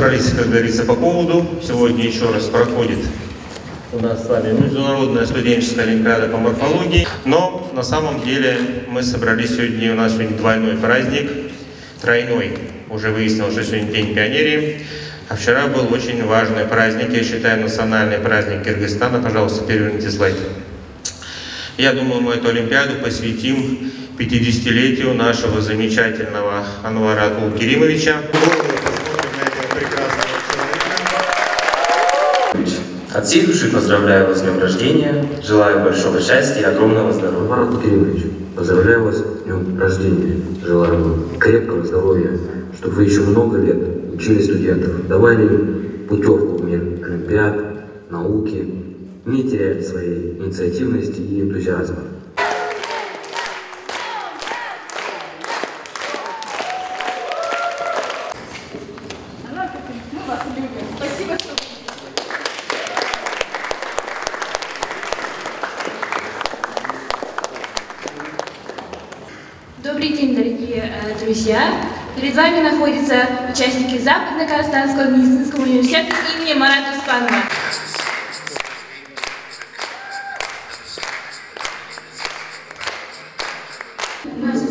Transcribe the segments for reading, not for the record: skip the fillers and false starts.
собрались, как говорится, по поводу. Сегодня еще раз проходит у нас с вами международная студенческая олимпиада по морфологии. Но на самом деле мы собрались сегодня, у нас сегодня двойной праздник, тройной. Уже выяснилось, что сегодня День пионерии. А вчера был очень важный праздник, я считаю, национальный праздник Кыргызстана. Пожалуйста, переверните слайд. Я думаю, мы эту олимпиаду посвятим 50-летию нашего замечательного Анвара Абулкеримовича. От всей души поздравляю вас с днем рождения, желаю большого счастья и огромного здоровья. Анвар Абулкеримович, поздравляю вас с днем рождения, желаю вам крепкого здоровья, чтобы вы еще много лет учили студентов, давали им путевку в мир олимпиад, науки, не теряя своей инициативности и энтузиазма. Добрый день, дорогие друзья! Перед вами находятся участники Западно-Казахстанского медицинского университета имени Марата Успанова.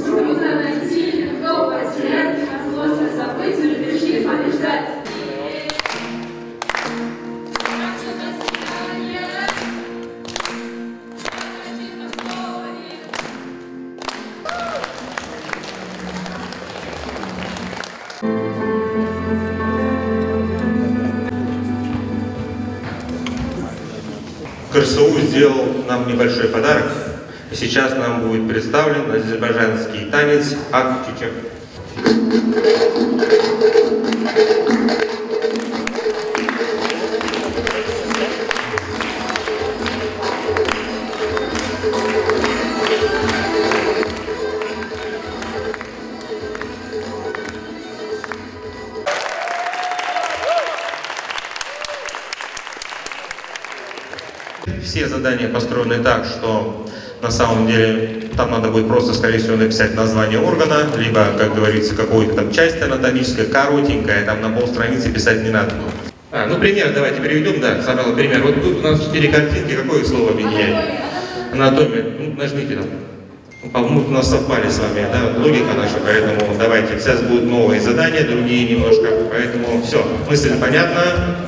Трудно найти, кто потерять, сложно забыть, решили побеждать. КРСУ сделал нам небольшой подарок. И сейчас нам будет представлен азербайджанский танец Ак-Чичек. Все задания построены так, что на самом деле там надо будет просто, скорее всего, написать название органа, либо, как говорится, какую-то там часть анатомическая, коротенькая, там на полстраницы писать не надо. Ну, пример давайте переведем, да, самый пример. Вот тут у нас 4 картинки, какое слово объединяет? Анатомия. Ну, нажмите там. По-моему, у нас совпали с вами, да, логика наша, поэтому давайте. Сейчас будут новые задания, другие немножко, поэтому все, мысль понятна.